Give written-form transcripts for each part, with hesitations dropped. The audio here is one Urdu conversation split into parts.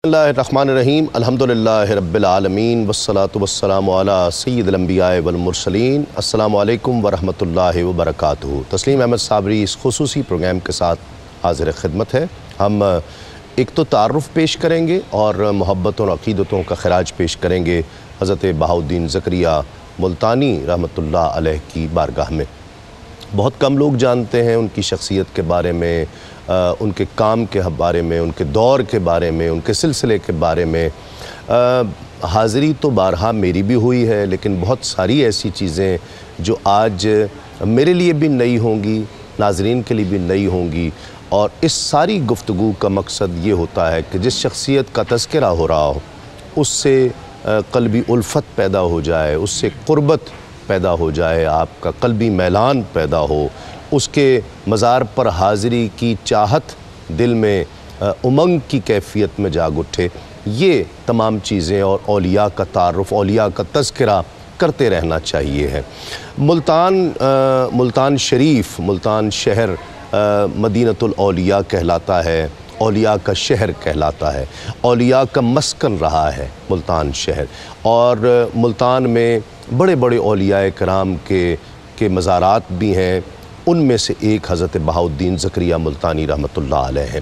Bismillahirrahmanirrahim. Alhamdulillahi Rabbil Alameen. Wassalatu wassalamu ala Sayyidil Anbiya wal Mursaleen. Assalamu alaikum wa rahmatullahi wa barakatuhu. تسلیم احمد صابری اس خصوصی پروگرام کے ساتھ حاضر خدمت ہے. ہم ایک تو تعارف پیش کریں گے اور محبتوں اور عقیدتوں کا خراج پیش کریں گے حضرت بہاؤالدین زکریا ملتانی رحمۃ اللہ علیہ کی بارگاہ میں. بہت کم لوگ جانتے ہیں ان کی شخصیت کے بارے میں، ان کے کام کے بارے میں، ان کے دور کے بارے میں، ان کے سلسلے کے بارے میں. حاضری تو بارہا میری بھی ہوئی ہے، لیکن بہت ساری ایسی چیزیں جو آج میرے لیے بھی نئی ہوں گی، ناظرین کے لیے بھی نئی ہوں گی. اور اس ساری گفتگو کا مقصد یہ ہوتا ہے کہ جس شخصیت کا تذکرہ ہو رہا ہو اس سے قلبی الفت پیدا ہو جائے، اس سے قربت پیدا ہو جائے، آپ کا قلبی میلان پیدا ہو، اس کے مزار پر حاضری کی چاہت دل میں امنگ کی کیفیت میں جاگ اٹھے. یہ تمام چیزیں اور اولیاء کا تعارف، اولیاء کا تذکرہ کرتے رہنا چاہیے ہے. ملتان شریف، ملتان شہر مدینۃ الاولیاء کہلاتا ہے، اولیاء کا شہر کہلاتا ہے، اولیاء کا مسکن رہا ہے ملتان شہر. اور ملتان میں بڑے بڑے اولیاء کرام کے مزارات بھی ہیں. ان میں سے ایک حضرت بہاؤالدین زکریا ملتانی رحمۃ اللہ علیہ ہے.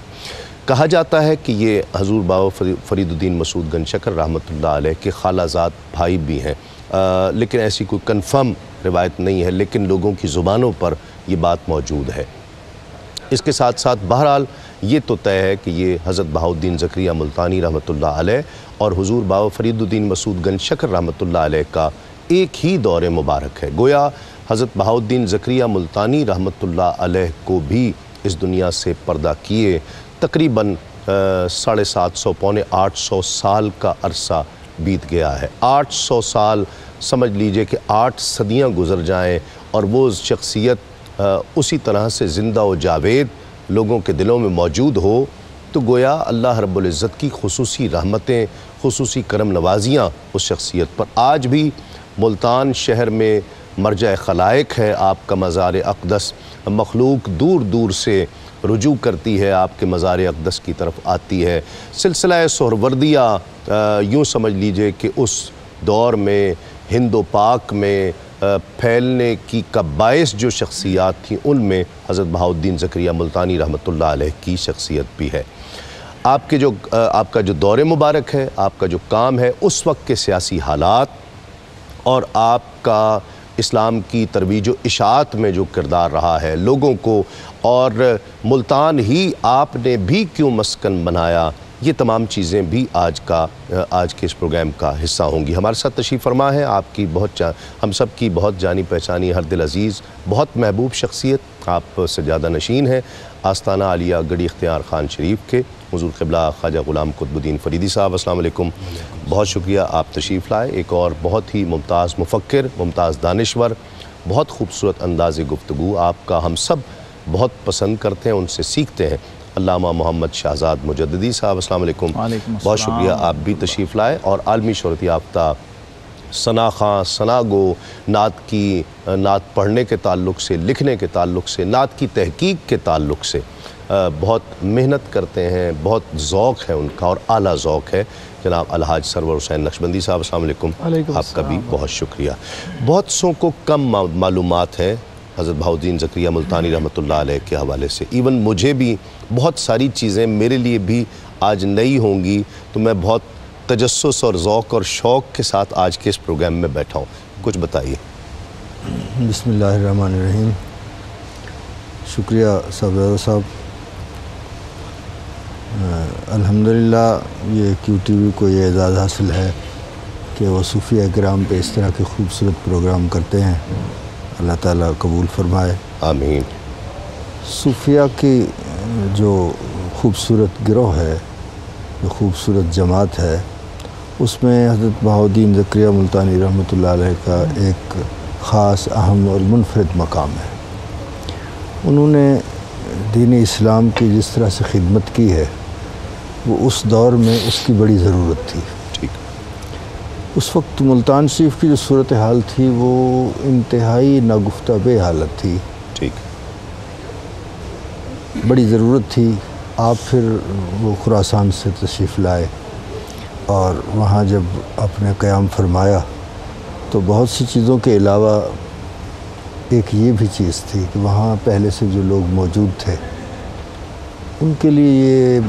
کہا جاتا ہے کہ یہ حضور بابا فرید الدین مسعود گنج شکر رحمۃ اللہ علیہ کے خالہ زاد بھائی بھی ہیں، لیکن ایسی کوئی کنفرم روایت نہیں ہے، لیکن لوگوں کی زبانوں پر یہ بات موجود ہے. اس کے ساتھ ساتھ بہرحال یہ تو طے ہے کہ یہ حضرت بہاؤالدین زکریا ملتانی رحمۃ اللہ علیہ اور حضور بابا فرید الدین مسعود گنج شکر رحمۃ اللہ علیہ کا ایک ہی دور مبارک ہے. گویا حضرت بہاؤالدین زکریا ملتانی رحمۃ اللہ علیہ کو بھی اس دنیا سے پردہ کیے تقریباً 750 پونے 800 سال کا عرصہ بیت گیا ہے. 800 سال سمجھ لیجئے کہ 8 صدیاں گزر جائیں اور وہ شخصیت اسی طرح سے زندہ و جاوید لوگوں کے دلوں میں موجود ہو، تو گویا اللہ رب العزت کی خصوصی رحمتیں، خصوصی کرم نوازیاں اس شخصیت پر. آج بھی ملتان شہر میں مرجع خلائق ہے آپ کا مزار اقدس. مخلوق دور دور سے رجوع کرتی ہے، آپ کے مزار اقدس کی طرف آتی ہے. سلسلہ سہروردیہ یوں سمجھ لیجئے کہ اس دور میں ہند و پاک میں پھیلنے کی کا باعث جو شخصیات تھیں ان میں حضرت بہاؤالدین زکریا ملتانی رحمۃ اللہ علیہ کی شخصیت بھی ہے. آپ کا جو دور مبارک ہے، آپ کا جو کام ہے، اس وقت کے سیاسی حالات اور آپ کا اسلام کی ترویج و اشاعت میں جو کردار رہا ہے لوگوں کو، اور ملتان ہی آپ نے بھی کیوں مسکن بنایا، یہ تمام چیزیں بھی آج کے اس پروگرام کا حصہ ہوں گی. ہمارے ساتھ تشریف فرما ہے آپ کی ہم سب کی بہت جانی پہچانی، ہر دل عزیز، بہت محبوب شخصیت، آپ سجادہ نشین ہیں آستانہ عالیہ گڑھی اختیار خان شریف کے، حضور قبلہ خواجہ غلام قطب الدین فریدی صاحب. السلام علیکم. بہت شکریہ آپ تشریف لائے. ایک اور بہت ہی ممتاز مفکر، ممتاز دانشور، بہت خوبصورت انداز گفتگو آپ کا ہم سب بہت پسند کرتے ہیں، ان سے سیکھتے ہیں، علامہ محمد شہزاد مجددی صاحب. السلام علیکم. بہت شکریہ آپ بھی تشریف لائے. اور عالمی شہرت یافتہ ثنا خاں، ثنا گو، نعت پڑھنے کے تعلق سے، لکھنے کے تعلق سے، نعت کی تحقیق کے تعلق سے بہت محنت کرتے ہیں، بہت ذوق ہے ان کا اور اعلیٰ ذوق ہے، جناب الحاج سرور حسین نقشبندی صاحب. السلام علیکم. آپ کا بھی بہت شکریہ. بہت سو کو کم معلومات ہے حضرت بہاؤالدین زکریا ملتانی رحمۃ اللہ علیہ کے حوالے سے. ایون مجھے بھی بہت ساری چیزیں میرے لیے بھی آج نئی ہوں گی، تو میں بہت تجسس اور ذوق اور شوق کے ساتھ آج کے اس پروگرام میں بیٹھا ہوں. کچھ بتائیے. بسم اللہ الرحمن الرحیم. شکریہ صاحب. الحمدللہ یہ کیو ٹی وی کو یہ اعزاز حاصل ہے کہ وہ صوفیہ کرام پہ اس طرح کے خوبصورت پروگرام کرتے ہیں. اللہ تعالیٰ قبول فرمائے. آمین. صوفیہ کی جو خوبصورت گروہ ہے، جو خوبصورت جماعت ہے، اس میں حضرت بہاؤالدین زکریا ملتانی رحمۃ اللہ علیہ کا ایک خاص، اہم اور منفرد مقام ہے. انہوں نے دین اسلام کی جس طرح سے خدمت کی ہے وہ اس دور میں اس کی بڑی ضرورت تھی. اس وقت ملتان شریف کی جو صورتحال تھی وہ انتہائی ناگفتہ بے حالت تھی. بڑی ضرورت تھی. آپ پھر وہ خراسان سے تشریف لائے اور وہاں جب آپ نے قیام فرمایا تو بہت سی چیزوں کے علاوہ ایک یہ بھی چیز تھی کہ وہاں پہلے سے جو لوگ موجود تھے ان کے لیے یہ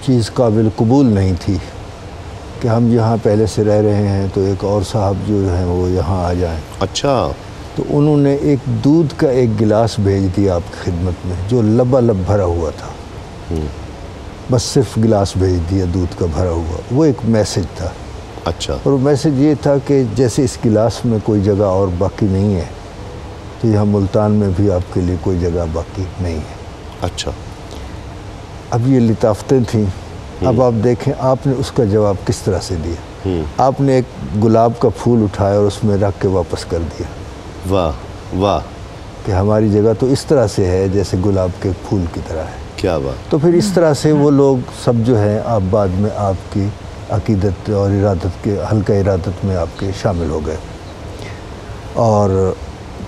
چیز قابل قبول نہیں تھی کہ ہم یہاں پہلے سے رہ رہے ہیں تو ایک اور صاحب جو ہیں وہ یہاں آ جائیں۔ اچھا، تو انہوں نے ایک دودھ کا ایک گلاس بھیج دیا آپ کی خدمت میں جو لبالب بھرا ہوا تھا، بس صرف گلاس بھیج دیا دودھ کا بھرا ہوا، وہ ایک میسج تھا۔ اچھا، اور میسج یہ تھا کہ جیسے اس گلاس میں کوئی جگہ اور باقی نہیں ہے تو یہاں ملتان میں بھی آپ کے لیے کوئی جگہ باقی نہیں ہے۔ اچھا، اب یہ لطافتیں تھیں۔ اب آپ دیکھیں آپ نے اس کا جواب کس طرح سے دیا۔ آپ نے ایک گلاب کا پھول اٹھایا اور اس میں رکھ کے واپس کر دیا۔ واہ واہ، کہ ہماری جگہ تو اس طرح سے ہے جیسے گلاب کے پھول کی طرح ہے۔ کیا بات۔ تو پھر اس طرح سے وہ لوگ سب جو ہیں آپ بعد میں آپ کی عقیدت اور ارادت کے حلقہ ارادت میں آپ کے شامل ہو گئے۔ اور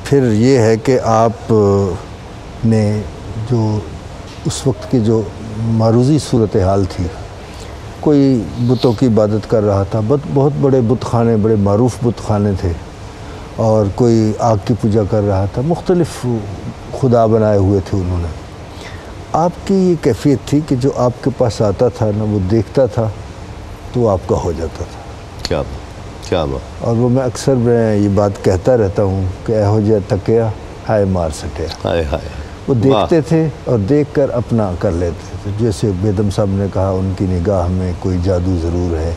پھر یہ ہے کہ آپ نے جو اس وقت کی جو معروضی صورتحال تھی، کوئی بتوں کی عبادت کر رہا تھا، بہت بڑے بت خانے، بڑے معروف بت خانے تھے، اور کوئی آگ کی پوجا کر رہا تھا، مختلف خدا بنائے ہوئے تھے انہوں نے۔ آپ کی یہ کیفیت تھی کہ جو آپ کے پاس آتا تھا نا وہ دیکھتا تھا تو وہ آپ کا ہو جاتا تھا۔ کیا بات، کیا بات۔ اور وہ میں اکثر یہ بات کہتا رہتا ہوں کہ اہو جا تکیا ہائے مار سٹیا۔ ہائے ہائے، وہ دیکھتے تھے اور دیکھ کر اپنا کر لیتے تھے۔ جیسے بیدم صاحب نے کہا ان کی نگاہ میں کوئی جادو ضرور ہے،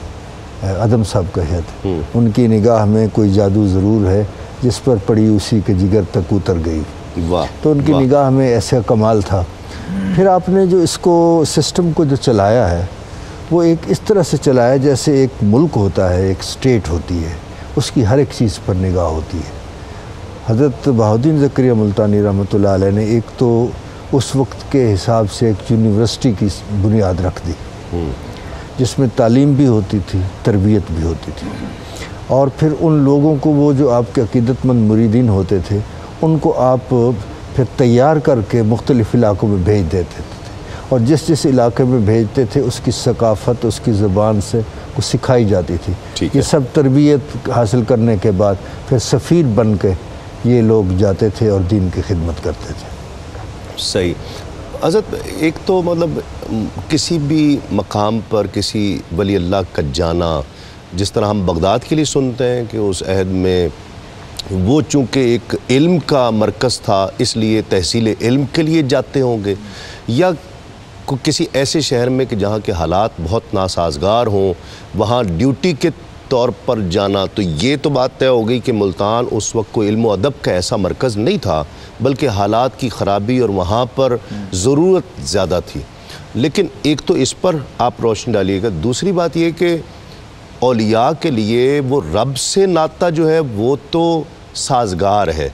ادم صاحب کہے تھے ان کی نگاہ میں کوئی جادو ضرور ہے جس پر پڑی اسی کے جگر تک اتر گئی۔ واہ، تو ان کی نگاہ میں ایسا کمال تھا۔ پھر آپ نے جو اس کو سسٹم کو جو چلایا ہے وہ ایک اس طرح سے چلایا جیسے ایک ملک ہوتا ہے، ایک اسٹیٹ ہوتی ہے، اس کی ہر ایک چیز پر نگاہ ہوتی ہے۔ حضرت بہاؤالدین زکریا ملتانی رحمۃ اللہ علیہ نے ایک تو اس وقت کے حساب سے ایک یونیورسٹی کی بنیاد رکھ دی جس میں تعلیم بھی ہوتی تھی، تربیت بھی ہوتی تھی، اور پھر ان لوگوں کو وہ جو آپ کے عقیدت مند مریدین ہوتے تھے ان کو آپ پھر تیار کر کے مختلف علاقوں میں بھیج دیتے تھے، اور جس علاقے میں بھیجتے تھے اس کی ثقافت، اس کی زبان سے کو سکھائی جاتی تھی۔ یہ سب تربیت حاصل کرنے کے بعد پھر سفیر بن کے یہ لوگ جاتے تھے اور دین کی خدمت کرتے تھے۔ صحیح۔ حضرت ایک تو مطلب کسی بھی مقام پر کسی ولی اللہ کا جانا، جس طرح ہم بغداد کے لیے سنتے ہیں کہ اس عہد میں وہ چونکہ ایک علم کا مرکز تھا اس لیے تحصیل علم کے لیے جاتے ہوں گے، یا کسی ایسے شہر میں کہ جہاں کے حالات بہت ناسازگار ہوں وہاں ڈیوٹی کے طور پر جانا، تو یہ تو بات طے ہو گئی کہ ملتان اس وقت کوئی علم و ادب کا ایسا مرکز نہیں تھا بلکہ حالات کی خرابی اور وہاں پر ضرورت زیادہ تھی۔ لیکن ایک تو اس پر آپ روشنی ڈالیے گا، دوسری بات یہ کہ اولیاء کے لیے وہ رب سے ناطہ جو ہے وہ تو سازگار ہے،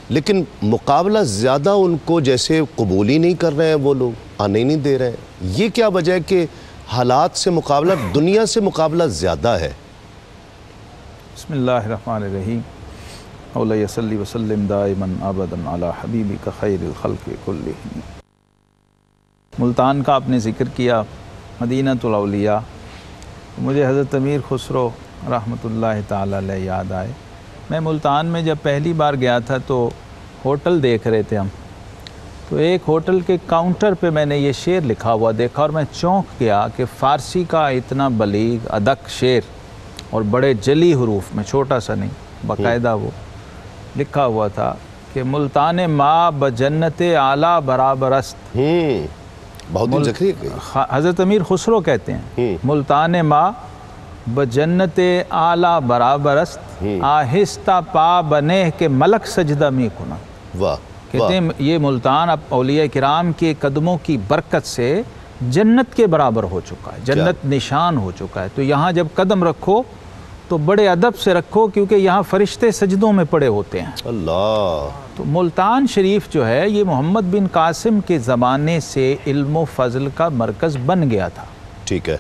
لیکن مقابلہ زیادہ ان کو جیسے قبول ہی نہیں کر رہے ہیں، وہ لوگ آنے نہیں دے رہے ہیں۔ یہ کیا وجہ ہے کہ حالات سے مقابلہ، دنیا سے مقابلہ زیادہ ہے؟ بسم اللہ الرحمن الرحیم، اولی صلی وسلم دائماً ابداً علی حبیبک خیر الخلق کلہم۔ ملتان کا آپ نے ذکر کیا، مدینۃ الاولیاء، مجھے حضرت امیر خسرو رحمۃ اللہ تعالی علیہ یاد آئے۔ میں ملتان میں جب پہلی بار گیا تھا تو ہوٹل دیکھ رہے تھے ہم، تو ایک ہوٹل کے کاؤنٹر پہ میں نے یہ شعر لکھا ہوا دیکھا اور میں چونک گیا کہ فارسی کا اتنا بلیغ ادق شعر اور بڑے جلی حروف میں، چھوٹا سا نہیں، باقاعدہ وہ لکھا ہوا تھا کہ ملتان ما بجنت اعلیٰ برابر است۔ بہت ذکری حضرت امیر خسرو کہتے ہیں ملتان ما بجنت اعلیٰ برابر است، آہستہ پا بنے کہ ملک سجدہ می کنا۔ واہ، کہتے ہیں یہ ملتان اب اولیاء کرام کے قدموں کی برکت سے جنت کے برابر ہو چکا ہے، جنت نشان ہو چکا ہے۔ تو یہاں جب قدم رکھو تو بڑے ادب سے رکھو کیونکہ یہاں فرشتے سجدوں میں پڑے ہوتے ہیں۔ اللہ۔ تو ملتان شریف جو ہے یہ محمد بن قاسم کے زمانے سے علم و فضل کا مرکز بن گیا تھا۔ ٹھیک ہے،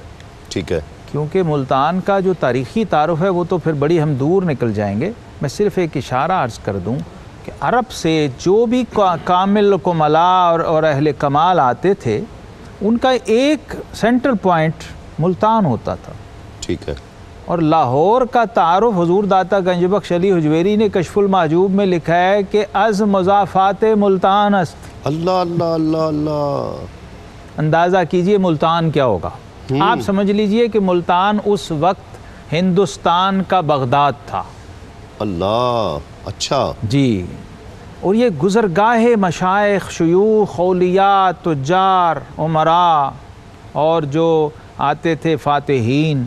ٹھیک ہے۔ کیونکہ ملتان کا جو تاریخی تعارف ہے وہ تو پھر بڑی ہم دور نکل جائیں گے، میں صرف ایک اشارہ عرض کر دوں کہ عرب سے جو بھی کامل کملاء اور اہل کمال آتے تھے ان کا ایک سینٹر پوائنٹ ملتان ہوتا تھا۔ ٹھیک ہے. اور لاہور کا تعارف حضور داتا گنج بخش علی حجویری نے کشف المحجوب میں لکھا ہے کہ از مضافات ملتان است. اللہ اللہ اللہ اللہ. اندازہ کیجئے ملتان کیا ہوگا. آپ سمجھ لیجئے کہ ملتان اس وقت ہندوستان کا بغداد تھا. اللہ. اچھا جی. اور یہ گزرگاہ مشائخ، شیوخ، اولیاء، تجار، امراء اور جو آتے تھے فاتحین،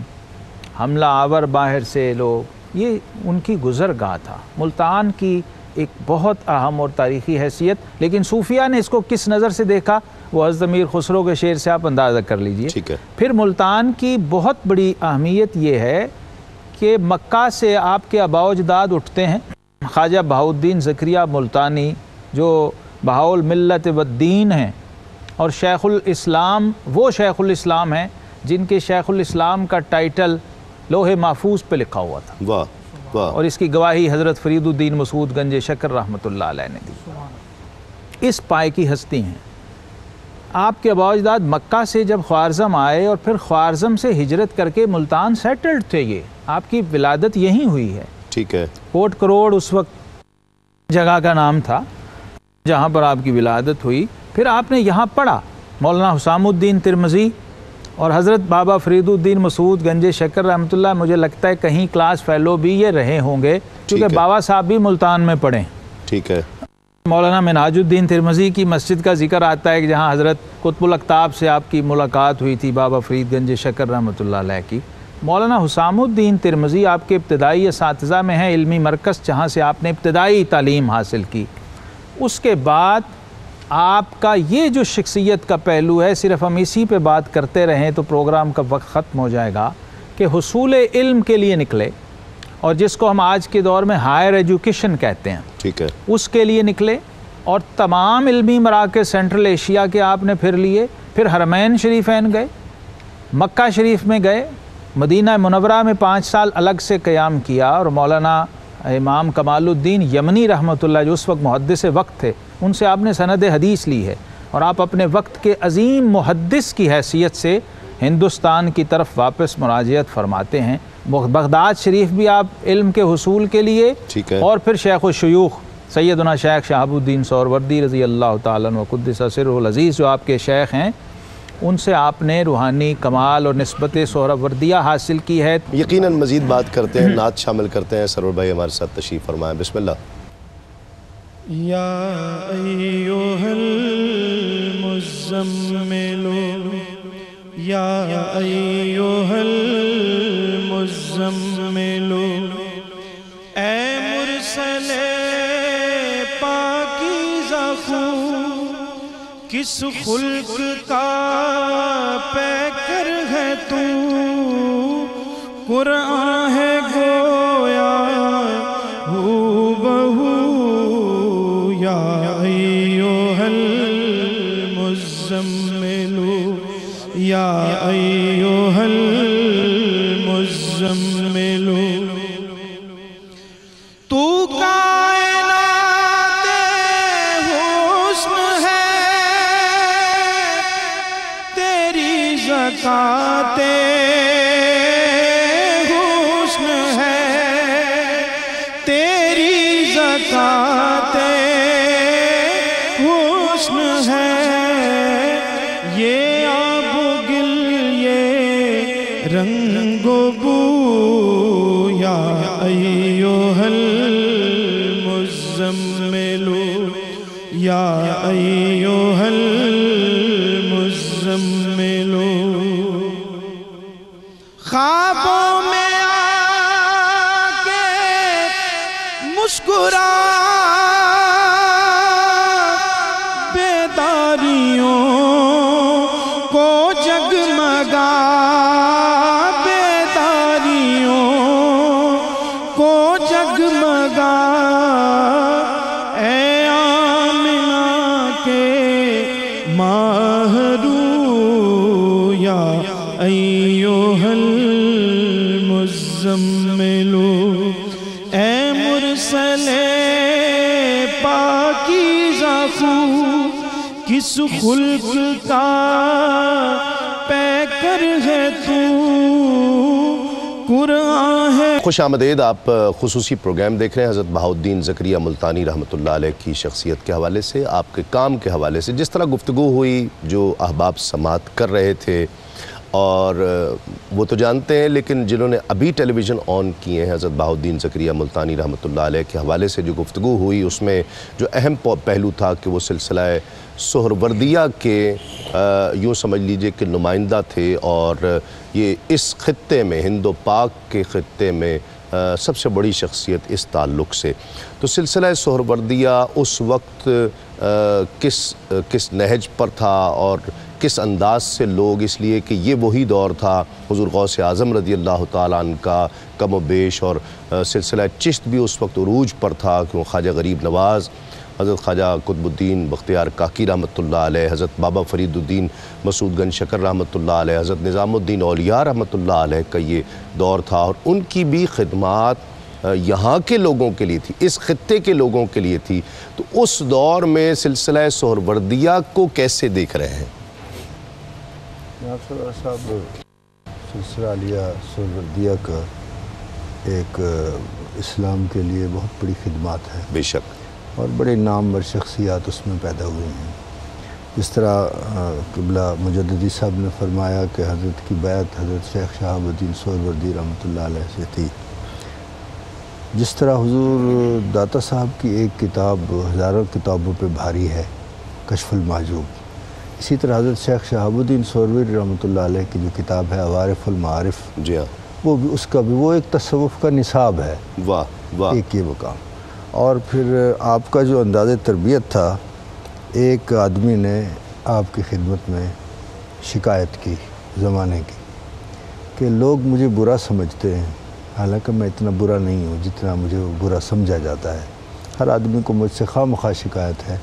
حملہ آور باہر سے لوگ، یہ ان کی گزرگاہ تھا. ملتان کی ایک بہت اہم اور تاریخی حیثیت. لیکن صوفیہ نے اس کو کس نظر سے دیکھا وہ حضرت امیر خسرو کے شعر سے آپ اندازہ کر لیجئے. ٹھیک ہے. پھر ملتان کی بہت بڑی اہمیت یہ ہے کہ مکہ سے آپ کے آباء و اجداد اٹھتے ہیں. خواجہ بہاؤالدین زکریہ ملتانی جو بہاء الملت والدین ہیں اور شیخ الاسلام، وہ شیخ الاسلام ہیں جن کے شیخ الاسلام کا ٹائٹل لوح محفوظ پہ لکھا ہوا تھا. واہ واہ. اور اس کی گواہی حضرت فرید الدین مسعود گنج شکر رحمۃ اللہ علیہ نے دی. اس پائے کی ہستی ہیں. آپ کے آباء و اجداد مکہ سے جب خوارزم آئے اور پھر خوارزم سے ہجرت کر کے ملتان سیٹلڈ تھے. یہ آپ کی ولادت یہیں ہوئی ہے. ٹھیک ہے. کوٹ کروڑ اس وقت جگہ کا نام تھا جہاں پر آپ کی ولادت ہوئی. پھر آپ نے یہاں پڑھا. مولانا حسام الدین ترمذی اور حضرت بابا فرید الدین مسعود گنج شکر رحمۃ اللہ، مجھے لگتا ہے کہیں کلاس فیلو بھی یہ رہے ہوں گے کیونکہ بابا صاحب بھی ملتان میں پڑھیں. ٹھیک ہے. مولانا منہاج الدین ترمذی کی مسجد کا ذکر آتا ہے کہ جہاں حضرت قطب الاقطاب سے آپ کی ملاقات ہوئی تھی بابا فرید گنج شکر رحمۃ اللہ علیہ کی. مولانا حسام الدین ترمذی آپ کے ابتدائی اساتذہ میں ہیں، علمی مرکز جہاں سے آپ نے ابتدائی تعلیم حاصل کی. اس کے بعد آپ کا یہ جو شخصیت کا پہلو ہے، صرف ہم اسی پہ بات کرتے رہیں تو پروگرام کا وقت ختم ہو جائے گا، کہ حصول علم کے لیے نکلے اور جس کو ہم آج کے دور میں ہائر ایجوکیشن کہتے ہیں. ٹھیک ہے. اس کے لیے نکلے اور تمام علمی مراکز سینٹرل ایشیا کے آپ نے پھر لیے. پھر حرمین شریفین گئے، مکہ شریف میں گئے، مدینہ منورہ میں 5 سال الگ سے قیام کیا. اور مولانا امام کمال الدین یمنی رحمۃ اللہ جو اس وقت محدث وقت تھے، ان سے آپ نے سند حدیث لی ہے اور آپ اپنے وقت کے عظیم محدث کی حیثیت سے ہندوستان کی طرف واپس مراجعت فرماتے ہیں. بغداد شریف بھی آپ علم کے حصول کے لیے، اور پھر شیخ الشیوخ سیدنا شیخ شہاب الدین سہروردی رضی اللہ تعالیٰ عنہ وقدس سرہ العزیز جو آپ کے شیخ ہیں، ان سے آپ نے روحانی کمال اور نسبت سہروردیہ حاصل کی ہے. یقیناً مزید بات کرتے ہیں، نعت شامل کرتے ہیں. سرور بھائی ہمارے ساتھ تشریف فرمائیں. بسم اللہ. یا ایھا المزمل یا ایھا المزمل، اے مرسل پاکیزہ خو، کس خلق کا پیکر ہے تو، قرآن ہے گویا ہو بہو. یا ایھا المزمل یا ایھا المزمل، تو کائنات حسن ہے، تیری زکات حسن ہے، تیری زکات حسن ہے. یہ آب و گل یہ رنگ و بو، یا ایھا المزمل یا ایھا المزمل. خوابوں میں آ کے مسکرا، بیداریوں کو جگمگا، بیداریوں کو جگمگا. اے آمنہ کے ماہرو، یا ایھا المزمل، اے مرسل پاکیزہ خو، کس خلق کا پیکر ہے تو، قرآن ہے. خوش آمدید. آپ خصوصی پروگرام دیکھ رہے ہیں حضرت بہاؤالدین زکریا ملتانی رحمۃ اللہ علیہ کی شخصیت کے حوالے سے، آپ کے کام کے حوالے سے. جس طرح گفتگو ہوئی، جو احباب سماعت کر رہے تھے، اور وہ تو جانتے ہیں، لیکن جنہوں نے ابھی ٹیلی ویژن آن کیے ہیں، حضرت بہاؤالدین زکریا ملتانی رحمۃ اللہ علیہ کے حوالے سے جو گفتگو ہوئی، اس میں جو اہم پہلو تھا کہ وہ سلسلہ سہروردیہ کے یوں سمجھ لیجئے کہ نمائندہ تھے، اور یہ اس خطے میں، ہند و پاک کے خطے میں سب سے بڑی شخصیت اس تعلق سے. تو سلسلہ سہروردیہ اس وقت کس نہج پر تھا اور کس انداز سے لوگ، اس لیے کہ یہ وہی دور تھا حضور غوث اعظم رضی اللہ تعالیٰ عنہ کا کم و بیش، اور سلسلہ چشت بھی اس وقت عروج پر تھا، کہ خواجہ غریب نواز، حضرت خواجہ قطب الدین بختیار کاکی رحمۃ اللہ علیہ، حضرت بابا فرید الدین مسعود گنج شکر رحمۃ اللہ علیہ، حضرت نظام الدین اولیاء رحمۃ اللہ علیہ کا یہ دور تھا، اور ان کی بھی خدمات یہاں کے لوگوں کے لیے تھی، اس خطے کے لوگوں کے لیے تھی. تو اس دور میں سلسلہ سہروردیہ کو کیسے دیکھ رہے ہیں؟ صاحب، سلسلہ عالیہ سہروردیہ کا ایک اسلام کے لیے بہت بڑی خدمات ہے، بے شک، اور بڑے نامور شخصیات اس میں پیدا ہوئے ہیں. جس طرح قبلہ مجددی صاحب نے فرمایا کہ حضرت کی بیعت حضرت شیخ شہاب الدین سہروردی رحمۃ اللہ علیہ سے تھی، جس طرح حضور داتا صاحب کی ایک کتاب ہزاروں کتابوں پہ بھاری ہے، کشف المحجوب، اسی طرح حضرت شیخ شہاب الدین سہروردی رحمۃ اللہ علیہ کی جو کتاب ہے عوارف المعارف، جی ہاں، وہ بھی اس کا بھی وہ ایک تصوف کا نصاب ہے. واہ واہ. ایک یہ مقام. اور پھر آپ کا جو انداز تربیت تھا، ایک آدمی نے آپ کی خدمت میں شکایت کی زمانے کی کہ لوگ مجھے برا سمجھتے ہیں، حالانکہ میں اتنا برا نہیں ہوں جتنا مجھے برا سمجھا جاتا ہے. ہر آدمی کو مجھ سے خواہ مخواہ شکایت ہے،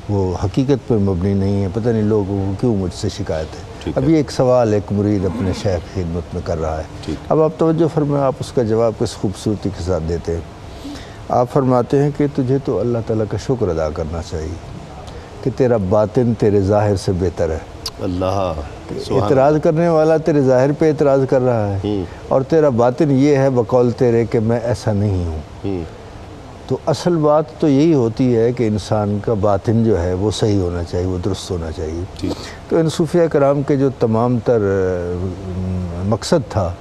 وہ حقیقت پر مبنی نہیں ہے، پتہ نہیں لوگوں کو کیوں مجھ سے شکایت ہے. ابھی ایک سوال ایک مرید اپنے شیخ کی خدمت میں کر رہا ہے. اب آپ توجہ فرمائیں، آپ اس کا جواب کس خوبصورتی کے ساتھ دیتے ہیں. آپ فرماتے ہیں کہ تجھے تو اللہ تعالیٰ کا شکر ادا کرنا چاہیے کہ تیرا باطن تیرے ظاہر سے بہتر ہے. اللہ، اعتراض کرنے والا تیرے ظاہر پہ اعتراض کر رہا ہے، اور تیرا باطن یہ ہے بقول تیرے کہ میں ایسا نہیں ہوں. تو اصل بات تو یہی ہوتی ہے کہ انسان کا باطن جو ہے وہ صحیح ہونا چاہیے، وہ درست ہونا چاہیے. تو ان صوفیہ کرام کے جو تمام تر مقصد تھا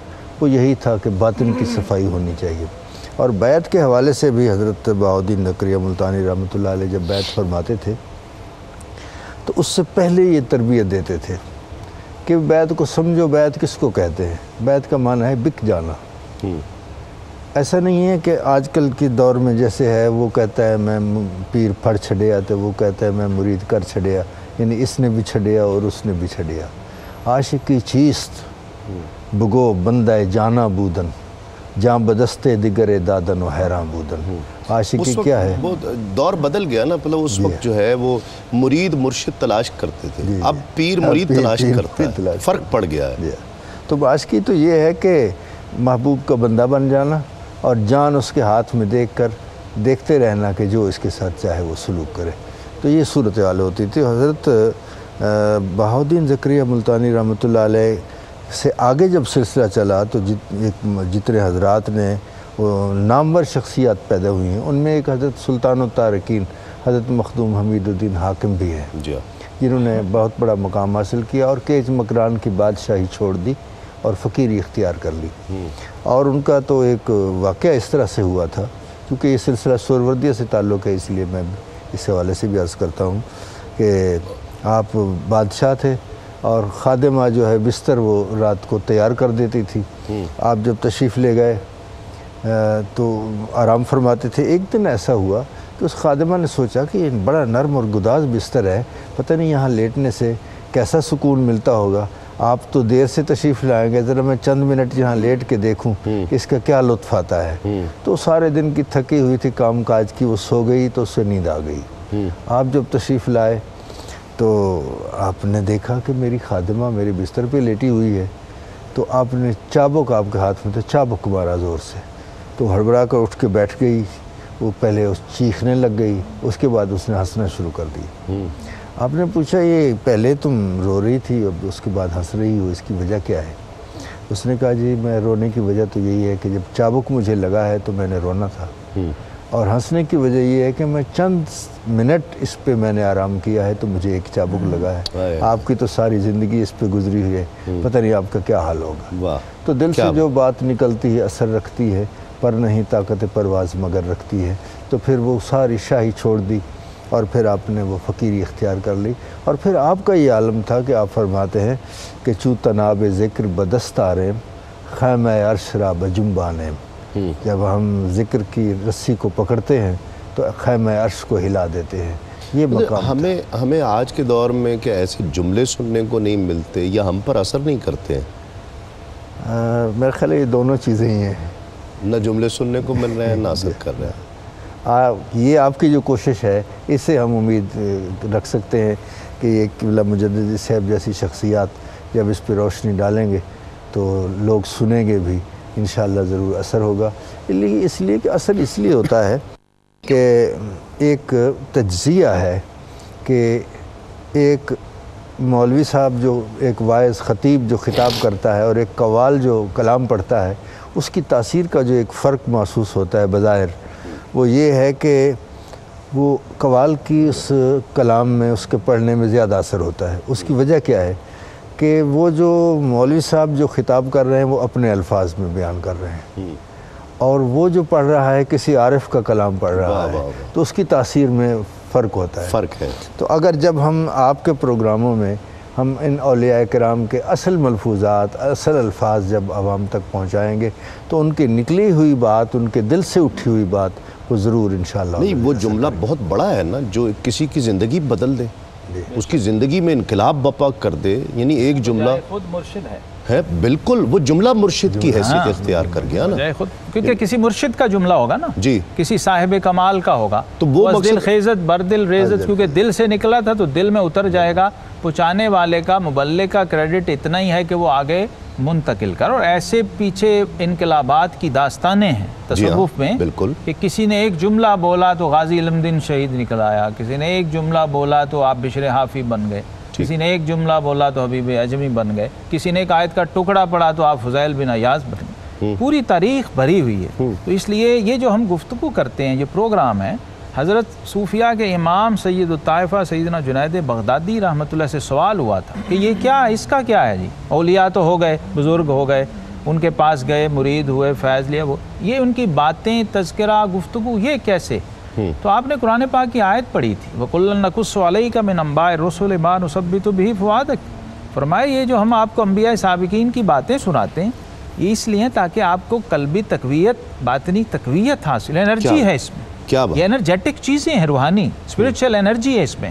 وہ یہی تھا کہ باطن کی صفائی ہونی چاہیے. اور بیعت کے حوالے سے بھی حضرت بہاؤالدین زکریا ملتانی رحمۃ اللہ علیہ جب بیعت فرماتے تھے تو اس سے پہلے یہ تربیت دیتے تھے کہ بیعت کو سمجھو. بیعت کس کو کہتے ہیں؟ بیعت کا معنی ہے بک جانا. ایسا نہیں ہے کہ آج کل کے دور میں جیسے ہے، وہ کہتا ہے میں پیر پھڑ چھڑیا، تو وہ کہتا ہے میں مرید کر چھڑیا، یعنی اس نے بھی چھڑیا اور اس نے بھی چھڑیا. عاشقی چیست بگو بندہ جانا بودن، جاں بدستے دیگر دادن و حیران بودن. عاشقی کیا ہے؟ وہ دور بدل گیا نا، مطلب اس وقت جو ہے وہ مرید مرشد تلاش کرتے تھے، اب پیر مرید تلاش کرتا ہے، فرق پڑ گیا ہے. تو عاشقی تو یہ ہے کہ محبوب کا بندہ بن جانا اور جان اس کے ہاتھ میں دیکھ کر دیکھتے رہنا کہ جو اس کے ساتھ چاہے وہ سلوک کرے. تو یہ صورتحال ہوتی تھی. حضرت بہاؤالدین زکریا ملتانی رحمۃ اللہ علیہ سے آگے جب سلسلہ چلا تو جتنے حضرات نے نامور شخصیات پیدا ہوئی ہیں، ان میں ایک حضرت سلطان الطارقین حضرت مخدوم حمید الدین حاکم بھی ہیں، جنہوں نے بہت بڑا مقام حاصل کیا اور کیچ مکران کی بادشاہی چھوڑ دی اور فقیری اختیار کر لی. اور ان کا تو ایک واقعہ اس طرح سے ہوا تھا، کیونکہ یہ سلسلہ سہروردیہ سے تعلق ہے، اس لیے میں اس حوالے سے بھی عرض کرتا ہوں کہ آپ بادشاہ تھے اور خادمہ جو ہے بستر وہ رات کو تیار کر دیتی تھی. آپ جب تشریف لے گئے تو آرام فرماتے تھے. ایک دن ایسا ہوا کہ اس خادمہ نے سوچا کہ یہ بڑا نرم اور گداز بستر ہے، پتہ نہیں یہاں لیٹنے سے کیسا سکون ملتا ہوگا. آپ تو دیر سے تشریف لائیں گے، ذرا میں چند منٹ یہاں لیٹ کے دیکھوں اس کا کیا لطف آتا ہے. تو سارے دن کی تھکی ہوئی تھی کام کاج کی، وہ سو گئی تو اس سے نیند آ گئی. آپ جب تشریف لائے تو آپ نے دیکھا کہ میری خادمہ میرے بستر پہ لیٹی ہوئی ہے. تو آپ نے چابک آپ کے ہاتھ میں تھا، چابک مارا زور سے، تو ہڑبڑا کر اٹھ کے بیٹھ گئی. وہ پہلے چیخنے لگ گئی، اس کے بعد اس نے ہنسنا شروع کر دی. آپ نے پوچھا یہ پہلے تم رو رہی تھی اب اس کے بعد ہنس رہی ہو، اس کی وجہ کیا ہے؟ اس نے کہا جی میں رونے کی وجہ تو یہی ہے کہ جب چابک مجھے لگا ہے تو میں نے رونا تھا، اور ہنسنے کی وجہ یہ ہے کہ میں چند منٹ اس پہ میں نے آرام کیا ہے تو مجھے ایک چابک لگا ہے۔ آپ کی تو ساری زندگی اس پہ گزری ہوئی ہے، پتہ نہیں آپ کا کیا حال ہوگا۔ تو دل سے جو بات نکلتی ہے اثر رکھتی ہے، پر نہیں طاقت پرواز مگر رکھتی ہے، تو پھر وہ ساری شاہی چھوڑ دی اور پھر آپ نے وہ فقیری اختیار کر لی، اور پھر آپ کا یہ عالم تھا کہ آپ فرماتے ہیں کہ چو تناب ذکر بدستاریں خیمہ عرش را بجنبانیں، جب ہم ذکر کی رسی کو پکڑتے ہیں تو خیمہ عرش کو ہلا دیتے ہیں۔ یہ مقام ہمیں آج کے دور میں کہ ایسے جملے سننے کو نہیں ملتے یا ہم پر اثر نہیں کرتے ہیں؟ میرے خیال ہے یہ دونوں چیزیں ہی ہیں، نہ جملے سننے کو مل رہے ہیں نہ اثر کر رہے ہیں۔ یہ آپ کی جو کوشش ہے اس سے ہم امید رکھ سکتے ہیں کہ یہ قبلہ مجددی صاحب جیسی شخصیات جب اس پہ روشنی ڈالیں گے تو لوگ سنیں گے بھی، انشاءاللہ ضرور اثر ہوگا۔ اس لیے کہ اثر اس لیے ہوتا ہے کہ ایک تجزیہ ہے کہ ایک مولوی صاحب جو ایک واعظ خطیب جو خطاب کرتا ہے اور ایک قوال جو کلام پڑھتا ہے، اس کی تاثیر کا جو ایک فرق محسوس ہوتا ہے بظاہر، وہ یہ ہے کہ وہ قوال کی اس کلام میں اس کے پڑھنے میں زیادہ اثر ہوتا ہے۔ اس کی وجہ کیا ہے کہ وہ جو مولوی صاحب جو خطاب کر رہے ہیں وہ اپنے الفاظ میں بیان کر رہے ہیں، اور وہ جو پڑھ رہا ہے کسی عارف کا کلام پڑھ رہا ہے، تو اس کی تاثیر میں فرق ہوتا ہے۔ فرق ہے۔ تو اگر جب ہم آپ کے پروگراموں میں ہم ان اولیاء کرام کے اصل ملفوظات، اصل الفاظ جب عوام تک پہنچائیں گے تو ان کی نکلی ہوئی بات، ان کے دل سے اٹھی ہوئی بات وہ ضرور انشاءاللہ۔ نہیں، وہ جملہ بہت بڑا ہے نا جو کسی کی زندگی بدل دے، اس کی زندگی میں انقلاب برپا کر دے، یعنی ایک جملہ خود مرشد ہے، بالکل وہ جملہ مرشد کی حیثیت اختیار کر گیا نا، کیونکہ کسی مرشد کا جملہ ہوگا نا، جی کسی صاحب کمال کا ہوگا، تو وہ دل خیزت بردل ریزت، کیونکہ دل سے نکلا تھا تو دل میں اتر جائے گا۔ پہنچانے والے کا، مبلغ کا کریڈٹ اتنا ہی ہے کہ وہ آگے منتقل کر، اور ایسے پیچھے انقلابات کی داستانیں ہیں تصوف میں، بالکل، کہ کسی نے ایک جملہ بولا تو غازی علم دین شہید نکل آیا، کسی نے ایک جملہ بولا تو آپ بشر حافی بن گئے، کسی نے ایک جملہ بولا تو حبیب اعجمی بن گئے، کسی نے ایک آیت کا ٹکڑا پڑھا تو آپ فضیل بن ایاز بن گئے۔ پوری تاریخ بھری ہوئی ہے۔ تو اس لیے یہ جو ہم گفتگو کرتے ہیں، یہ پروگرام ہے، حضرت صوفیہ کے امام سید الطائفہ سیدنا جنید بغدادی رحمۃ اللہ سے سوال ہوا تھا کہ یہ کیا، اس کا کیا ہے جی؟ اولیاء تو ہو گئے، بزرگ ہو گئے، ان کے پاس گئے، مرید ہوئے، فیض لیا، وہ یہ ان کی باتیں، تذکرہ، گفتگو، یہ کیسے؟ تو آپ نے قرآن پاک کی آیت پڑھی تھی، وَقُلًا نَقُصُّ عَلَيْكَ مِنْ أَنْبَاءِ الرُّسُلِ مَا نُثَبِّتُ بِهِ فُؤَادَكَ، فرمایا یہ جو ہم آپ کو انبیاء سابقین کی باتیں سناتے ہیں یہ اس لیے تاکہ آپ کو قلبی تقویت، باطنی تقویت حاصل، انرجی ہے اس میں، یہ انرجیٹک چیزیں ہیں، روحانی اسپرچل انرجی ہے اس میں۔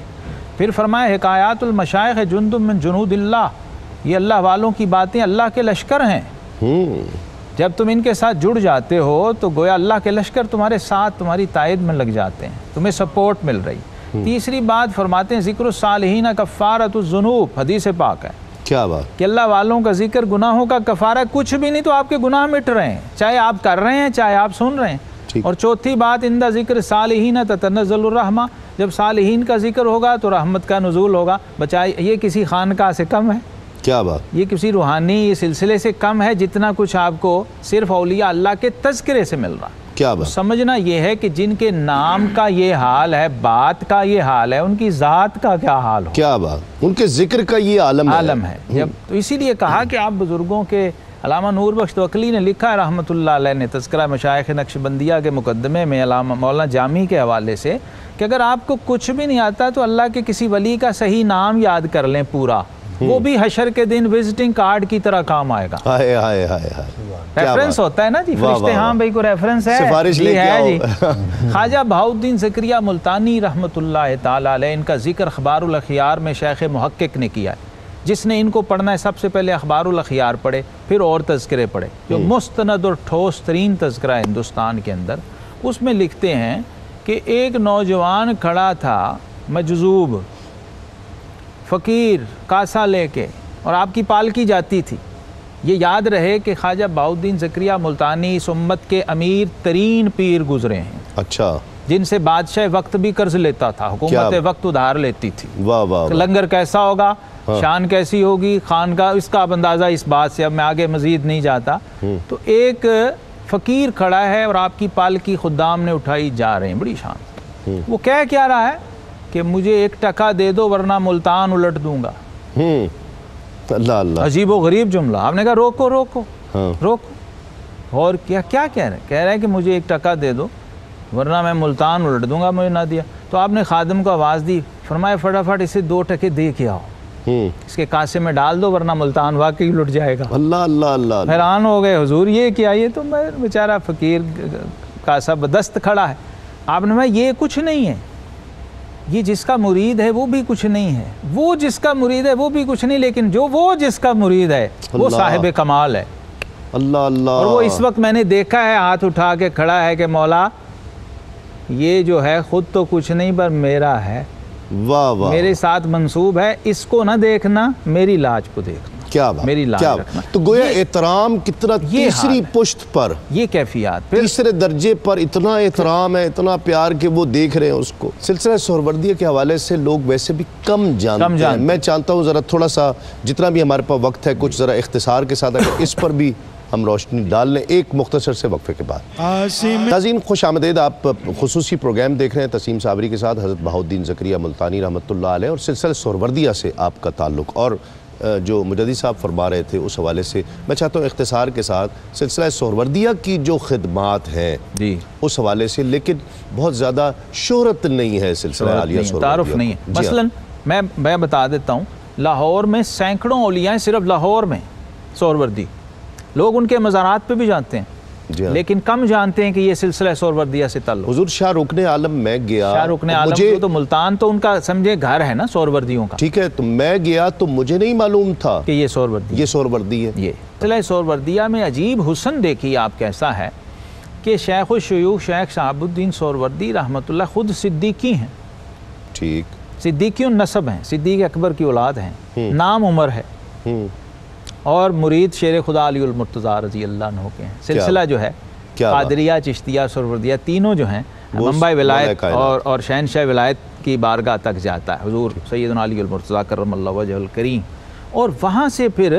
پھر فرمایا حکایات المشائخ جند من جنود اللہ، یہ اللہ والوں کی باتیں اللہ کے لشکر ہیں، جب تم ان کے ساتھ جڑ جاتے ہو تو گویا اللہ کے لشکر تمہارے ساتھ، تمہاری تائید میں لگ جاتے ہیں، تمہیں سپورٹ مل رہی۔ تیسری بات فرماتے ہیں ذکر الصالحین کفارۃ الذنوب، حدیث پاک ہے، کیا بات کہ اللہ والوں کا ذکر گناہوں کا کفارہ، کچھ بھی نہیں تو آپ کے گناہ مٹ رہے ہیں، چاہے آپ کر رہے ہیں چاہے آپ سن رہے ہیں۔ اور چوتھی بات عند ذکر صالحین تتنزل الرحمہ، جب صالحین کا ذکر ہوگا تو رحمت کا نزول ہوگا۔ بچائے یہ کسی خانقاہ سے کم ہے، کیا بات، یہ کسی روحانی یہ سلسلے سے کم ہے جتنا کچھ آپ کو صرف اولیاء اللہ کے تذکرے سے مل رہا۔ کیا بات، سمجھنا یہ ہے کہ جن کے نام کا یہ حال ہے، بات کا یہ حال ہے، ان کی ذات کا کیا حال ہو، کیا بات، ان کے ذکر کا یہ عالم ہے۔ جب تو اسی لیے کہا کہ آپ بزرگوں کے، علامہ نور بخش توکلی نے لکھا ہے رحمۃ اللہ علیہ نے تذکرہ مشائخ نقشبندیہ کے مقدمے میں علامہ مولانا جامی کے حوالے سے، کہ اگر آپ کو کچھ بھی نہیں آتا تو اللہ کے کسی ولی کا صحیح نام یاد کر لیں پورا، وہ بھی حشر کے دن وزٹنگ کارڈ کی طرح کام آئے گا۔ ریفرنس ہوتا ہے نا جی، فرشتے ہاں بھائی کو ریفرنس ہے، سفارش لے کے آؤ۔ جی خواجہ بہاؤالدین زکریہ ملتانی رحمۃ اللہ تعالی علیہ، ان کا ذکر اخبار الاخیار میں شیخ محقق نے کیا ہے، جس نے ان کو پڑھنا ہے سب سے پہلے اخبار الاخیار پڑھے، پھر اور تذکرے پڑھے، جو مستند اور ٹھوس ترین تذکرہ ہے ہندوستان کے اندر۔ اس میں لکھتے ہیں کہ ایک نوجوان کھڑا تھا مجذوب، فقیر، کاسا لے کے، اور آپ کی پالکی جاتی تھی۔ یہ یاد رہے کہ خواجہ بہاؤالدین زکریہ ملتانی اس امت کے امیر ترین پیر گزرے ہیں، اچھا، جن سے بادشاہ وقت بھی قرض لیتا تھا، حکومت وقت ادھار لیتی تھی۔ لنگر کیسا ہوگا؟ شان کیسی ہوگی خان کا، اس کا اب اندازہ اس بات سے، اب میں آگے مزید نہیں جاتا. تو ایک فقیر کھڑا ہے اور آپ کی پالکی خدام نے اٹھائی جا رہے ہیں بڑی شان. وہ کہہ کیا رہا ہے کہ مجھے 1 ٹکا دے دو ورنہ ملتان الٹ دوں گا. اللہ اللہ، عجیب و غریب جملہ. آپ نے کہا روکو روکو روکو. اور کیا کہہ رہے ہیں؟ کہہ رہے ہیں کہ مجھے 1 ٹکا دے دو ورنہ میں ملتان الٹ دوں گا. مجھے نہ دیا تو آپ نے خادم کو آواز دی، فرمایا فٹافٹ اسے 2 ٹکے دے کے آؤ، اس کے کاسے میں ڈال دو ورنہ ملتان واقعی لٹ جائے گا. اللہ اللہ اللہ. حیران ہو گئے، حضور یہ کیا؟ یہ تو بیچارہ فقیر کاسا بدست کھڑا ہے. آپ نے کہا یہ کچھ نہیں ہے، یہ جس کا مرید ہے وہ بھی کچھ نہیں ہے، وہ جس کا مرید ہے وہ بھی کچھ نہیں، لیکن وہ جس کا مرید ہے وہ صاحب کمال ہے. اللہ اللہ. اور وہ اس وقت میں نے دیکھا ہے ہاتھ اٹھا کے کھڑا ہے کہ مولا یہ جو ہے خود تو کچھ نہیں پر میرا ہے، واہ واہ، میرے ساتھ منسوب ہے، اس کو نہ دیکھنا میری لاج کو دیکھنا. کیا بات، میری لاج کیا رکھنا. تو گویا احترام کتنا تیسری پشت پر، یہ کیفیات پھر تیسرے درجے پر اتنا احترام ہے، اتنا پیار کہ وہ دیکھ رہے ہیں اس کو. سلسلہ سہروردیہ کے حوالے سے لوگ ویسے بھی کم جانتے ہیں. میں چاہتا ہوں ذرا تھوڑا سا جتنا بھی ہمارے پاس وقت ہے کچھ ذرا اختصار کے ساتھ اگر اس پر بھی ہم روشنی ڈال لیں ایک مختصر سے وقفے کے بعد. ناظرین خوش آمدید، آپ خصوصی پروگرام دیکھ رہے ہیں تسیم صابری کے ساتھ، حضرت بہاؤالدین زکریا ملتانی رحمۃ اللہ علیہ، اور سلسلہ سہروردیہ سے آپ کا تعلق. اور جو مجدد صاحب فرما رہے تھے اس حوالے سے میں چاہتا ہوں اختصار کے ساتھ سلسلہ سہروردیہ کی جو خدمات ہیں اس حوالے سے، لیکن بہت زیادہ شہرت نہیں ہے سلسلہ عالیہ سہروردیہ، تعارف نہیں ہے. مثلاً میں بتا دیتا ہوں، لاہور میں سینکڑوں اولیاء ہیں، صرف لاہور میں سہروردی. لوگ ان کے مزارات پہ بھی جانتے ہیں لیکن کم جانتے ہیں کہ یہ سلسلہ سہروردیہ سے تعلق. حضور شاہ رکن عالم میں گیا، شاہ رکن عالم تو ملتان تو ان کا سمجھے گھر ہے نا سہروردیوں کا. ٹھیک ہے، تو میں گیا تو مجھے نہیں معلوم تھا کہ یہ سہروردی ہے. یہ سلسلہ سہروردیہ میں عجیب حسن دیکھیے آپ کیسا ہے کہ شیخ الشیوخ شیخ شہاب الدین سہروردی رحمۃ اللہ خود صدیقی ہیں. ٹھیک، صدیقی النسب ہیں، صدیق اکبر کی اولاد ہیں، نام عمر ہے، اور مرید شیر خدا علی المرتضیٰ رضی اللہ عنہ کے ہیں. سلسلہ جو ہے قادریہ چشتیہ سہروردیہ تینوں جو ہیں منبع ولایت اور شہنشاہ ولایت کی بارگاہ تک جاتا ہے حضور سیدنا علی المرتضیٰ کرم اللہ وجہ الکریم. اور وہاں سے پھر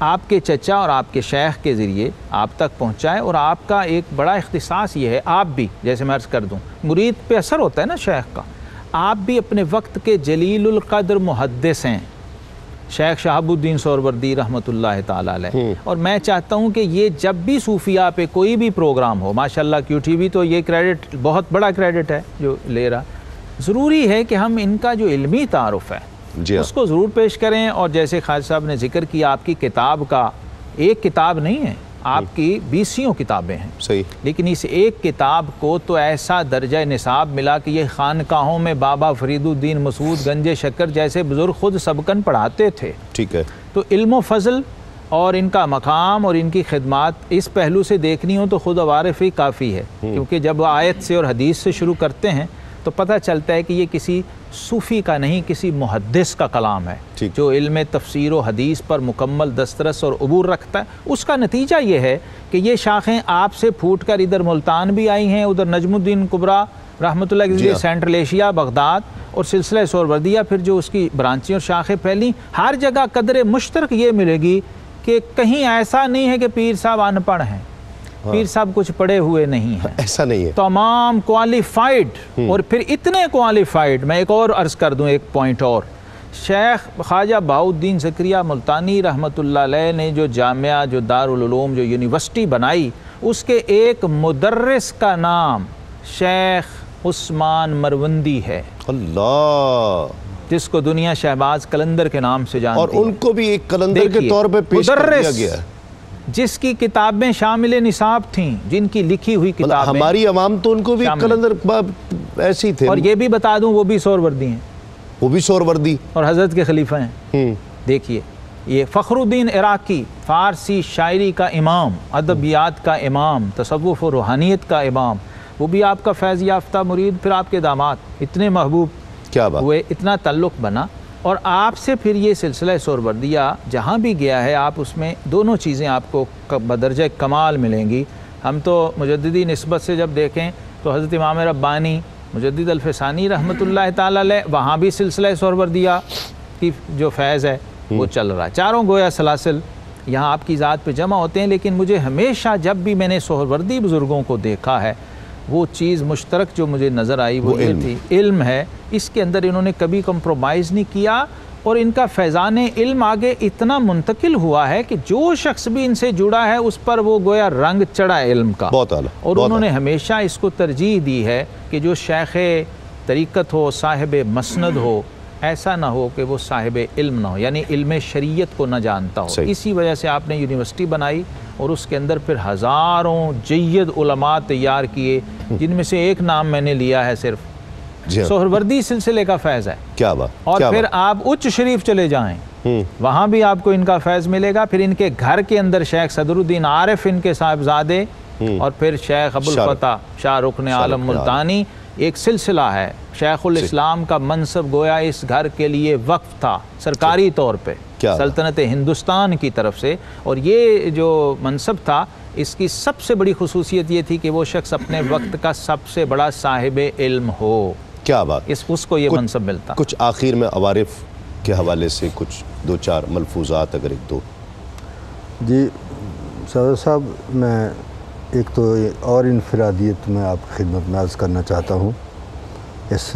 آپ کے چچا اور آپ کے شیخ کے ذریعے آپ تک پہنچائے. اور آپ کا ایک بڑا اختصاص یہ ہے، آپ بھی جیسے میں عرض کر دوں مرید پہ اثر ہوتا ہے نا شیخ کا، آپ بھی اپنے وقت کے جلیل القدر محدث ہیں شیخ شہاب الدین سہروردی رحمۃ اللہ تعالیٰ علیہ. اور میں چاہتا ہوں کہ یہ جب بھی صوفیاء پہ کوئی بھی پروگرام ہو، ماشاءاللہ کیو ٹی وی تو یہ کریڈٹ بہت بڑا کریڈٹ ہے جو لے رہا، ضروری ہے کہ ہم ان کا جو علمی تعارف ہے اس کو ضرور پیش کریں. اور جیسے خواجہ صاحب نے ذکر کیا آپ کی کتاب کا، ایک کتاب نہیں ہے، آپ کی 20 کتابیں ہیں صحیح، لیکن اس ایک کتاب کو تو ایسا درجہ نصاب ملا کہ یہ خانقاہوں میں بابا فرید الدین مسعود گنج شکر جیسے بزرگ خود سبقن پڑھاتے تھے. ٹھیک ہے، تو علم و فضل اور ان کا مقام اور ان کی خدمات اس پہلو سے دیکھنی ہو تو خود عوارف ہی کافی ہے، کیونکہ جب وہ آیت سے اور حدیث سے شروع کرتے ہیں تو پتہ چلتا ہے کہ یہ کسی صوفی کا نہیں، کسی محدث کا کلام ہے جو علم تفسیر و حدیث پر مکمل دسترس اور عبور رکھتا ہے. اس کا نتیجہ یہ ہے کہ یہ شاخیں آپ سے پھوٹ کر ادھر ملتان بھی آئی ہیں، ادھر نجم الدین کبریٰ رحمۃ اللہ کے ذریعے سینٹرل ایشیا بغداد، اور سلسلہ سہروردیہ پھر جو اس کی برانچیں اور شاخیں پھیلیں، ہر جگہ قدر مشترک یہ ملے گی کہ کہیں ایسا نہیں ہے کہ پیر صاحب ان پڑھ ہیں، پیر صاحب کچھ پڑھے ہوئے نہیں ہیں، ایسا نہیں ہے، تمام کوالیفائڈ. اور پھر اتنے کوالیفائڈ، میں ایک اور عرض کر دوں ایک پوائنٹ اور، شیخ خواجہ بہاؤالدین زکریہ ملتانی رحمۃ اللہ علیہ نے جو جامعہ، جو دارالعلوم، جو یونیورسٹی بنائی، اس کے ایک مدرس کا نام شیخ عثمان مروندی ہے، اللہ، جس کو دنیا شہباز قلندر کے نام سے جانتی ہے، اور ان کو بھی ایک قلندر کے طور پہ پیش کر دیا گیا ہے، جس کی کتابیں شامل نصاب تھیں، جن کی لکھی ہوئی کتابیں، ہماری عوام تو ان کو بھی قلندر ایسے ہی تھے. اور یہ بھی بتا دوں وہ بھی سہروردی ہیں، وہ بھی سہروردی اور حضرت کے خلیفہ ہیں. دیکھیے یہ فخر الدین عراقی، فارسی شاعری کا امام، ادبیات کا امام، تصوف و روحانیت کا امام، وہ بھی آپ کا فیض یافتہ مرید، پھر آپ کے داماد اتنے محبوب کیا ہوئے، اتنا تعلق بنا. اور آپ سے پھر یہ سلسلہ سہروردیہ جہاں بھی گیا ہے، آپ اس میں دونوں چیزیں آپ کو بدرجہ کمال ملیں گی. ہم تو مجددی نسبت سے جب دیکھیں تو حضرت امام ربانی مجدد الفسانی رحمۃ اللہ تعالی علیہ، وہاں بھی سلسلہ سہروردیہ کی جو فیض ہے وہ چل رہا ہے۔ چاروں گویا سلاسل یہاں آپ کی ذات پہ جمع ہوتے ہیں، لیکن مجھے ہمیشہ جب بھی میں نے سہروردی بزرگوں کو دیکھا ہے وہ چیز مشترک جو مجھے نظر آئی وہ یہ تھی، علم ہے، اس کے اندر انہوں نے کبھی کمپرومائز نہیں کیا، اور ان کا فیضان علم آگے اتنا منتقل ہوا ہے کہ جو شخص بھی ان سے جڑا ہے اس پر وہ گویا رنگ چڑھا ہے علم کا، بہت اعلیٰ، اور انہوں نے ہمیشہ اس کو ترجیح دی ہے کہ جو شیخ طریقت ہو، صاحب مسند ہو، ایسا نہ ہو کہ وہ صاحب علم نہ ہو، یعنی علم شریعت کو نہ جانتا ہو۔ اسی وجہ سے آپ نے یونیورسٹی بنائی اور اس کے اندر پھر ہزاروں جید علماء تیار کیے، جن میں سے ایک نام میں نے لیا ہے صرف، سہروردی سلسلے کا فیض ہے۔ کیا بات! اور پھر آپ اچ شریف چلے جائیں، وہاں بھی آپ کو ان کا فیض ملے گا۔ پھر ان کے گھر کے اندر شیخ صدر الدین عارف ان کے صاحبزادے، اور پھر شیخ ابوالفتح شاہ رکن عالم ملتانی، ایک سلسلہ ہے۔ شیخ الاسلام کا منصب گویا اس گھر کے لیے وقف تھا سرکاری طور پہ سلطنت ہندوستان کی طرف سے، اور یہ جو منصب تھا اس کی سب سے بڑی خصوصیت یہ تھی کہ وہ شخص اپنے وقت کا سب سے بڑا صاحب علم ہو۔ کیا بات! اس کو یہ منصب ملتا۔ کچھ آخر میں عوارف کے حوالے سے کچھ دو چار ملفوظات اگر ایک دو۔ جی سعد صاحب، میں ایک تو اور انفرادیت میں آپ کی خدمت میں عرض کرنا چاہتا ہوں اس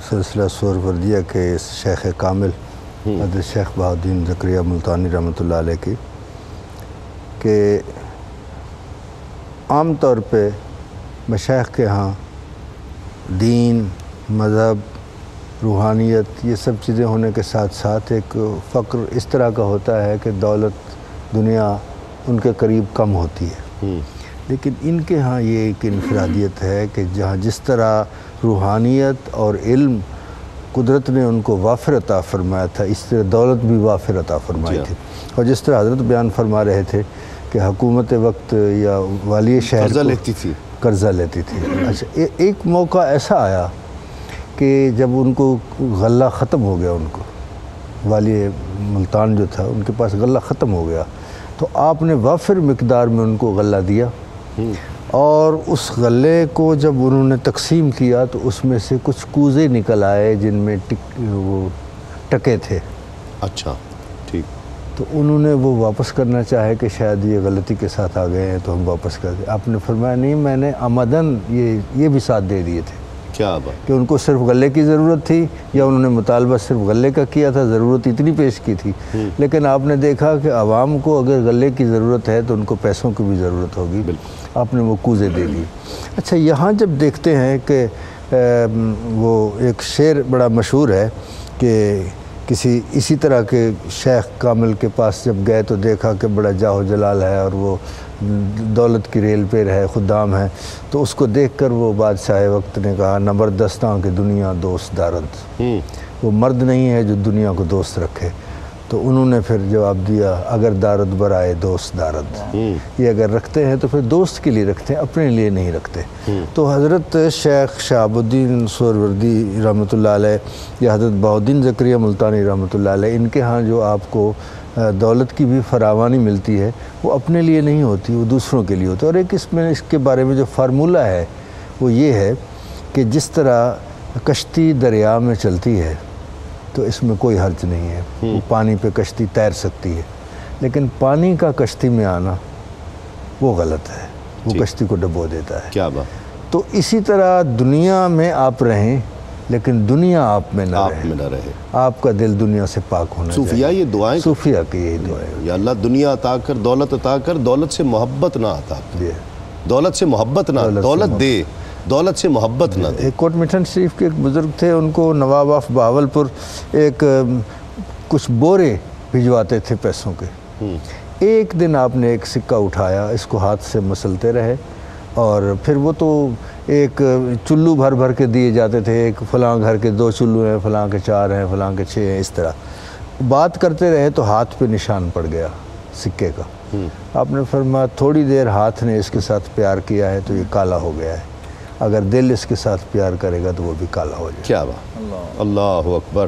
سلسلہ سہروردیہ کے اس شیخ کامل حضرت شیخ بہاؤالدین زکریا ملتانی رحمۃ اللہ علیہ کی، کہ عام طور پہ مشائخ کے ہاں دین، مذہب، روحانیت یہ سب چیزیں ہونے کے ساتھ ساتھ ایک فقر اس طرح کا ہوتا ہے کہ دولت، دنیا ان کے قریب کم ہوتی ہے، لیکن ان کے ہاں یہ ایک انفرادیت ہے کہ جہاں جس طرح روحانیت اور علم قدرت نے ان کو وافر عطا فرمایا تھا، اس طرح دولت بھی وافر عطا فرمائی تھی، اور جس طرح حضرت بیان فرما رہے تھے کہ حکومت وقت یا والی شہر قرضہ لیتی تھی۔ اچھا، ایک موقع ایسا آیا کہ جب ان کو غلہ ختم ہو گیا، ان کو والی ملتان جو تھا ان کے پاس غلہ ختم ہو گیا، تو آپ نے وافر مقدار میں ان کو غلہ دیا، اور اس غلے کو جب انہوں نے تقسیم کیا تو اس میں سے کچھ کوزے نکل آئے جن میں وہ ٹکے تھے۔ اچھا، ٹھیک۔ تو انہوں نے وہ واپس کرنا چاہے کہ شاید یہ غلطی کے ساتھ آ گئے ہیں تو ہم واپس کر دیں۔ آپ نے فرمایا نہیں، میں نے آمدن یہ بھی ساتھ دے دیے تھے۔ کیا بات! کہ ان کو صرف غلے کی ضرورت تھی، یا انہوں نے مطالبہ صرف غلے کا کیا تھا، ضرورت اتنی پیش کی تھی، لیکن آپ نے دیکھا کہ عوام کو اگر غلے کی ضرورت ہے تو ان کو پیسوں کی بھی ضرورت ہوگی، آپ نے وہ کوزے دے دی۔ اچھا، یہاں جب دیکھتے ہیں کہ وہ ایک شعر بڑا مشہور ہے کہ کسی اسی طرح کے شیخ کامل کے پاس جب گئے تو دیکھا کہ بڑا جاہ و جلال ہے اور وہ دولت کی ریل پہ ہے، خدام ہے، تو اس کو دیکھ کر وہ بادشاہ وقت نے کہا نبردستاں کہ دنیا دوست دارد، وہ مرد نہیں ہے جو دنیا کو دوست رکھے۔ تو انہوں نے پھر جواب دیا اگر دارد برائے دوست دارد، یہ اگر رکھتے ہیں تو پھر دوست کے لیے رکھتے ہیں، اپنے لیے نہیں رکھتے۔ تو حضرت شیخ شہاب الدین سہروردی رحمۃ اللہ علیہ یا حضرت بہاؤالدین زکریا ملتانی رحمۃ اللہ علیہ، ان کے ہاں جو آپ کو دولت کی بھی فراوانی ملتی ہے وہ اپنے لیے نہیں ہوتی، وہ دوسروں کے لیے ہوتی ہے۔ اور ایک اس کے بارے میں جو فارمولہ ہے وہ یہ ہے کہ جس طرح کشتی دریا میں چلتی ہے تو اس میں کوئی حرج نہیں ہے، وہ پانی پہ کشتی تیر سکتی ہے، لیکن پانی کا کشتی میں آنا وہ غلط ہے، وہ کشتی کو ڈبو دیتا ہے۔ کیا بات! تو اسی طرح دنیا میں آپ رہیں لیکن دنیا آپ میں نہ رہے، آپ کا دل دنیا سے پاک ہونا چاہیے۔ صوفیہ یہ دعائیں، صوفیہ کی یہی دعائیں، یا اللہ دنیا عطا کر، دولت عطا کر، دولت سے محبت نہ عطا کر، دولت سے محبت نہ، دولت دے، دولت سے محبت نہ دے۔ ایک کوٹ میٹھن شریف کے ایک بزرگ تھے، ان کو نواب آف بہاولپور ایک کچھ بورے بھجواتے تھے پیسوں کے۔ ایک دن آپ نے ایک سکہ اٹھایا، اس کو ہاتھ سے مسلتے رہے، اور پھر وہ تو ایک چلو بھر بھر کے دیے جاتے تھے، ایک فلاں گھر کے 2 چلو ہیں، فلاں کے 4 ہیں، فلاں کے 6 ہیں، اس طرح بات کرتے رہے تو ہاتھ پہ نشان پڑ گیا سکے کا۔ آپ نے فرمایا تھوڑی دیر ہاتھ نے اس کے ساتھ پیار کیا ہے تو یہ کالا ہو گیا ہے، اگر دل اس کے ساتھ پیار کرے گا تو وہ بھی کالا ہو جائے۔ کیا بات! اللہ اکبر!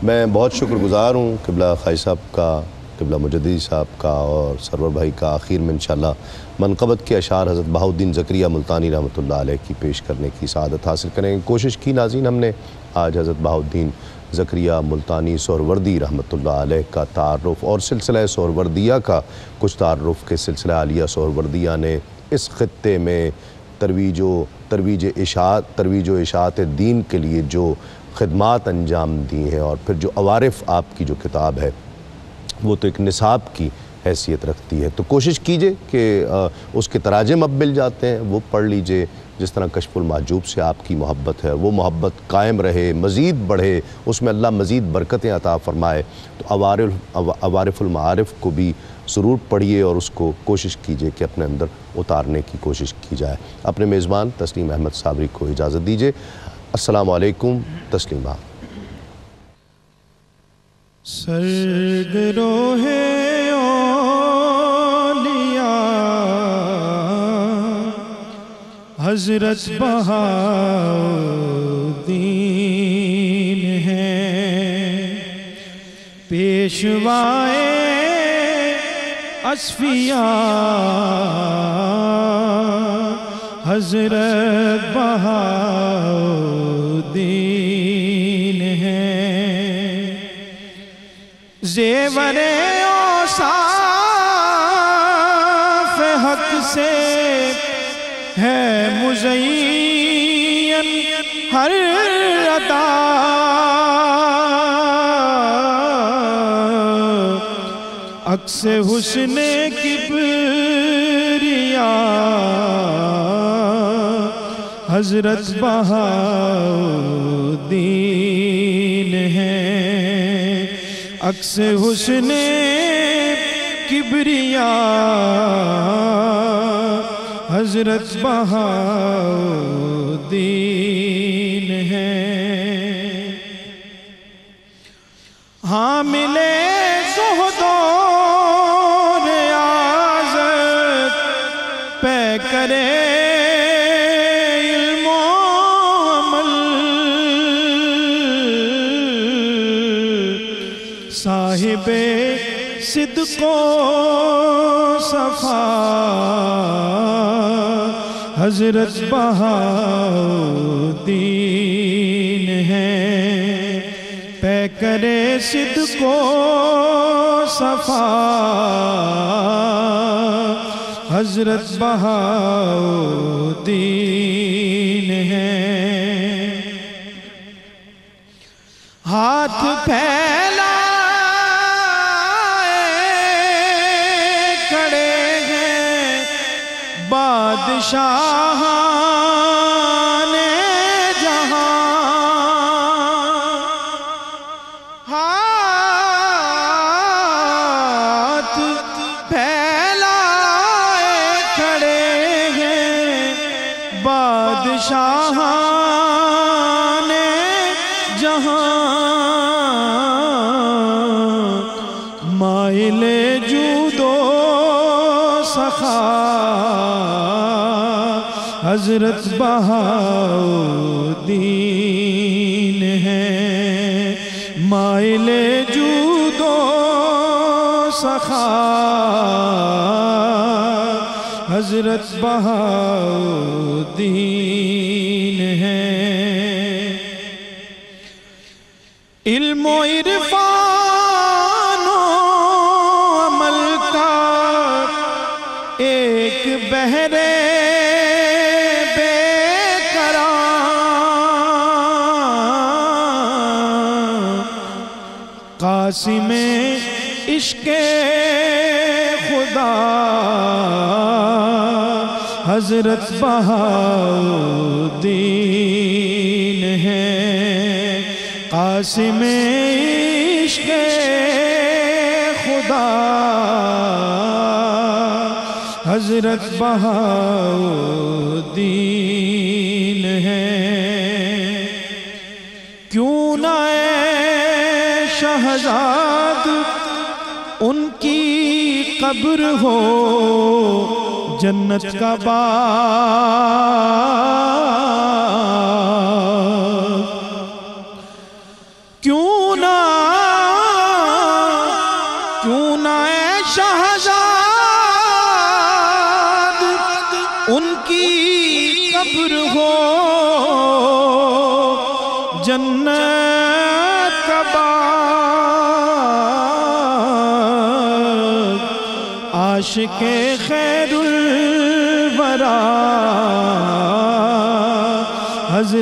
میں بہت شکر گزار ہوں قبلہ خائی صاحب کا، قبلہ مجددی صاحب کا اور سرور بھائی کا۔ آخر میں انشاءاللہ منقبت کے اشعار حضرت بہاؤالدین زکریا ملتانی رحمۃ اللہ علیہ کی پیش کرنے کی سعادت حاصل کریں گے۔ کوشش کی ناظرین ہم نے آج حضرت بہاؤالدین زکریا ملتانی سہروردی رحمۃ اللہ علیہ کا تعارف اور سلسلہ سہروردیہ کا کچھ تعارف کے سلسلہ عالیہ سہروردیہ نے اس خطے میں ترویج و اشاعت دین کے لیے جو خدمات انجام دی ہیں، اور پھر جو عوارف آپ کی جو کتاب ہے وہ تو ایک نصاب کی حیثیت رکھتی ہے، تو کوشش کیجئے کہ اس کے تراجم اب مل جاتے ہیں وہ پڑھ لیجئے۔ جس طرح کشف المحجوب سے آپ کی محبت ہے، وہ محبت قائم رہے، مزید بڑھے، اس میں اللہ مزید برکتیں عطا فرمائے، تو عوارف المعارف کو بھی ضرور پڑھیے اور اس کو کوشش کیجئے کہ اپنے اندر اتارنے کی کوشش کی جائے۔ اپنے میزبان تسلیم احمد صابری کو اجازت دیجئے۔ السلام علیکم تسلیمہ۔ سرگروہ حضرت بہاؤالدین ہیں، پیشوائے اصفیاء حضرت بہاؤالدین ہیں، زیور اوصاف حق سے ہے مزین ہر ادا، عکس حسن کبریاء حضرت بہاؤالدین ہیں، عکس حسن کبریاء حضرت بہاؤالدین ہیں، حامل زہد و ریاضت پہ کرے علم و عمل، صاحب صدق و صفا حضرت بہاؤالدین ہیں، پیکر صدق و صفا حضرت بہاؤالدین ہیں، ہاتھ پھیلا بادشاہان جہاں، ہاتھ پھیلائے کھڑے ہیں بادشاہان جہاں، مائل جود و سخا حضرت بہاؤالدین ہیں، مائل جود و سخا حضرت بہاؤالدین ہیں، علم و عرفان و عمل کا ایک بحر قاسم عشق خدا حضرت بہاؤالدین ہیں، قاسم عشق خدا حضرت بہاؤالدین ہیں، کیوں نہ شہزاد ان کی قبر ہو جنت کا باغ، کیوں نہ شہزاد ان کی قبر ہو جنت عاشق خیر الورا